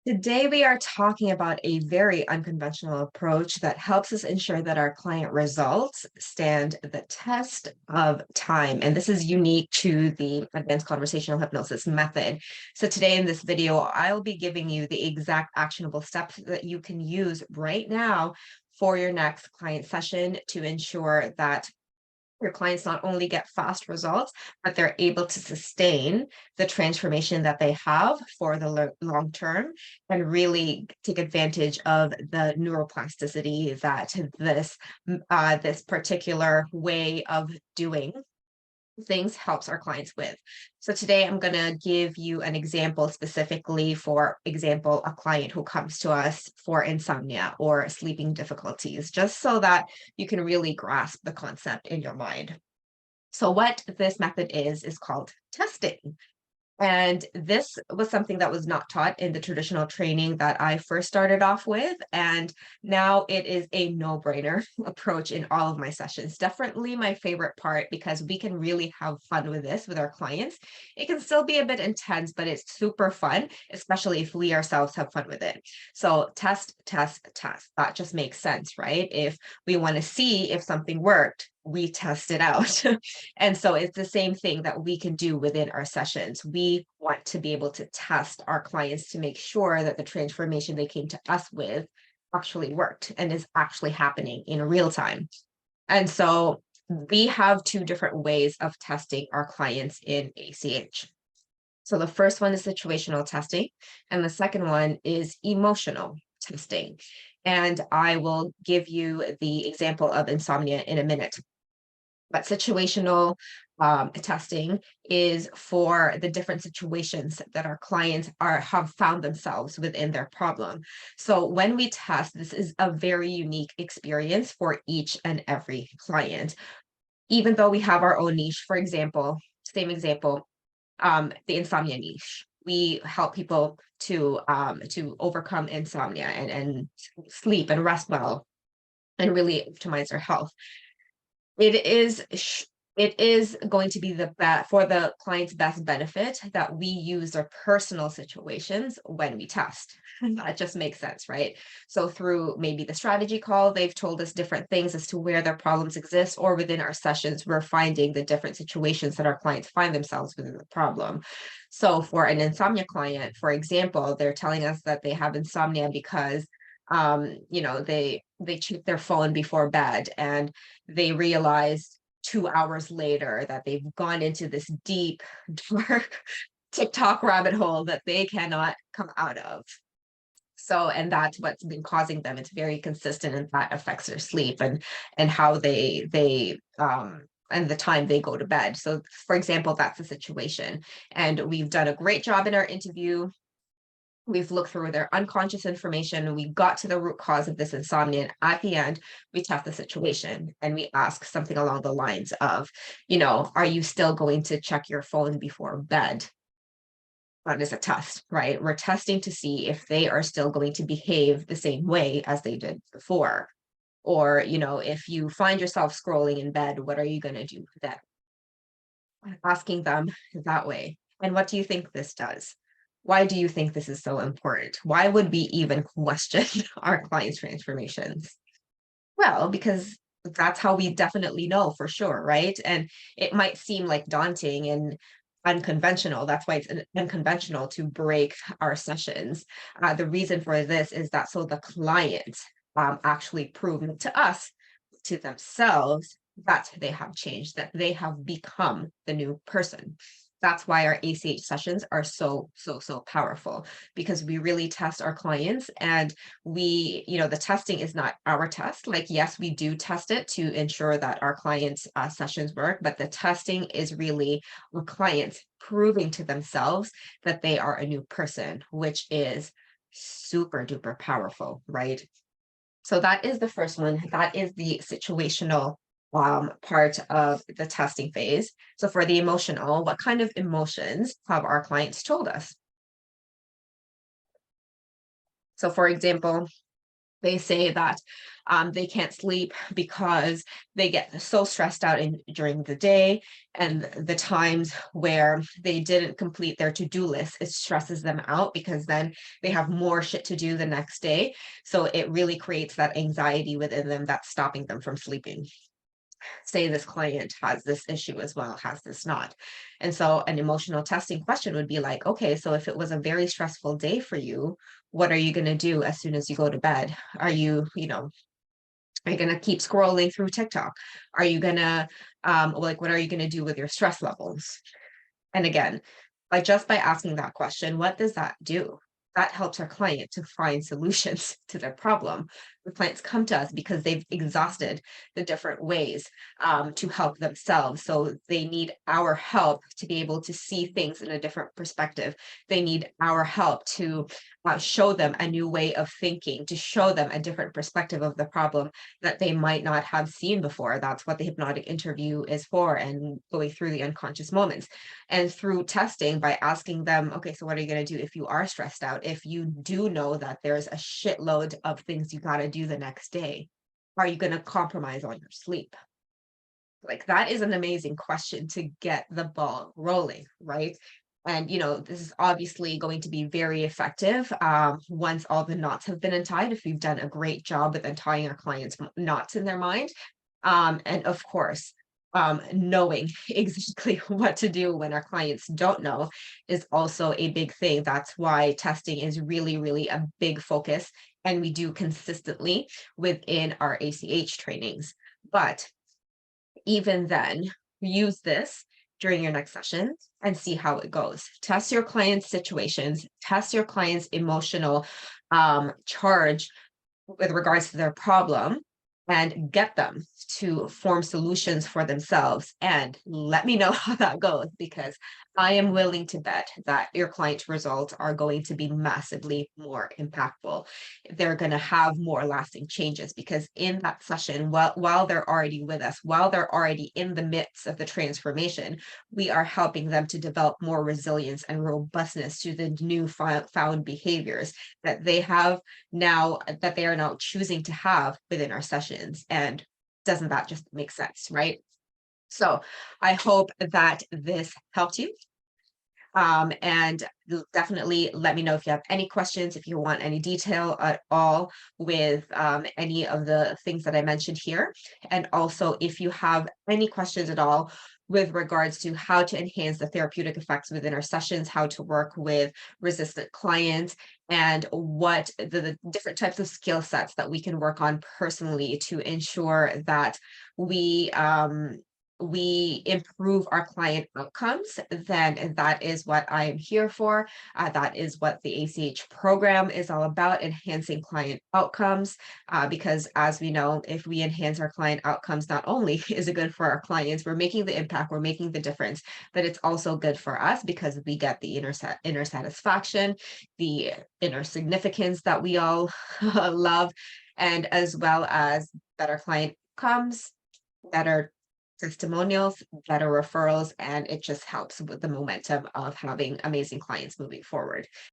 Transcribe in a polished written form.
Today, we are talking about a very unconventional approach that helps us ensure that our client results stand the test of time. And this is unique to the advanced conversational hypnosis method. So, today in this video, I'll be giving you the exact actionable steps that you can use right now for your next client session to ensure that your clients not only get fast results, but they're able to sustain the transformation that they have for the long term and really take advantage of the neuroplasticity that this particular way of doing things helps our clients with. So today I'm going to give you an example specifically, for example, a client who comes to us for insomnia or sleeping difficulties, just so that you can really grasp the concept in your mind. So what this method is called testing. And this was something that was not taught in the traditional training that I first started off with. And now it is a no-brainer approach in all of my sessions. Definitely my favorite part because we can really have fun with this with our clients. It can still be a bit intense, but it's super fun, especially if we ourselves have fun with it. So test, test, test. That just makes sense, right? If we want to see if something worked, we test it out. And so it's the same thing that we can do within our sessions. We want to be able to test our clients to make sure that the transformation they came to us with actually worked and is actually happening in real time. And so we have two different ways of testing our clients in ACH. So the first one is situational testing, and the second one is emotional testing. And I will give you the example of insomnia in a minute. But situational testing is for the different situations that our clients have found themselves within their problem. So when we test, this is a very unique experience for each and every client. Even though we have our own niche, for example, same example, the insomnia niche. We help people to overcome insomnia and sleep and rest well and really optimize their health. It is going to be for the client's best benefit that we use their personal situations when we test. That just makes sense, right? So through maybe the strategy call, they've told us different things as to where their problems exist, or within our sessions, we're finding the different situations that our clients find themselves within the problem. So for an insomnia client, for example, they're telling us that they have insomnia because they check their phone before bed and they realized 2 hours later that they've gone into this deep, dark TikTok rabbit hole that they cannot come out of. So, and that's what's been causing them. It's very consistent, and that affects their sleep and how they and the time they go to bed. So, for example, that's the situation. And we've done a great job in our interview. We've looked through their unconscious information and we got to the root cause of this insomnia. And at the end, we test the situation and we ask something along the lines of, are you still going to check your phone before bed? That is a test, right? We're testing to see if they are still going to behave the same way as they did before. Or, if you find yourself scrolling in bed, what are you going to do then? Asking them that way. And what do you think this does? Why do you think this is so important? Why would we even question our clients' transformations? Well, because that's how we definitely know for sure, right? And it might seem like daunting and unconventional. That's why it's unconventional to break our sessions. The reason for this is that so the client actually prove to us, to themselves, that they have changed, that they have become the new person. That's why our ACH sessions are so, so, so powerful, because we really test our clients. And the testing is not our test. Like, yes, we do test it to ensure that our clients' sessions work, but the testing is really our clients proving to themselves that they are a new person, which is super duper powerful, right? So that is the first one. That is the situational part of the testing phase. So for the emotional, what kind of emotions have our clients told us? So for example, They say that they can't sleep because they get so stressed out during the day, and the times where they didn't complete their to-do list, it stresses them out because then they have more shit to do the next day. So it really creates that anxiety within them that's stopping them from sleeping. Say this client has this issue as well, has this not. And so an emotional testing question would be like, okay, so if it was a very stressful day for you, what are you going to do as soon as you go to bed? Are you, are you going to keep scrolling through TikTok? Are you going to, like, what are you going to do with your stress levels? And again, by asking that question, what does that do? That helps our client to find solutions to their problem. The clients come to us because they've exhausted the different ways to help themselves. So they need our help to be able to see things in a different perspective. They need our help to show them a new way of thinking, to show them a different perspective of the problem that they might not have seen before. That's what the hypnotic interview is for, and going through the unconscious moments. And through testing, by asking them, okay, so what are you going to do if you are stressed out? If you do know that there's a shitload of things you got to do the next day, are you going to compromise on your sleep? Like, that is an amazing question to get the ball rolling, right? And, this is obviously going to be very effective once all the knots have been untied, if we've done a great job with untying our clients' knots in their mind. And of course, knowing exactly what to do when our clients don't know is also a big thing. That's why testing is really, really a big focus, and we do consistently within our ACH trainings. But even then, use this during your next session and see how it goes. Test your client's situations, test your client's emotional charge with regards to their problem, and get them to form solutions for themselves. And let me know how that goes, because I am willing to bet that your client's results are going to be massively more impactful. They're going to have more lasting changes, because in that session, while they're already with us, while they're already in the midst of the transformation, we are helping them to develop more resilience and robustness to the new found behaviors that they have now, that they are now choosing to have within our sessions. And doesn't that just make sense, right? So I hope that this helped you. And definitely let me know if you have any questions, if you want any detail at all with any of the things that I mentioned here. And also, if you have any questions at all with regards to how to enhance the therapeutic effects within our sessions, how to work with resistant clients, and what the different types of skill sets that we can work on personally to ensure that we we improve our client outcomes, then that is what I am here for. That is what the ACH program is all about, enhancing client outcomes. Because as we know, if we enhance our client outcomes, not only is it good for our clients, we're making the impact, we're making the difference, but it's also good for us because we get the inner satisfaction, the inner significance that we all love, and as well as better client outcomes, better testimonials, better referrals, and it just helps with the momentum of having amazing clients moving forward.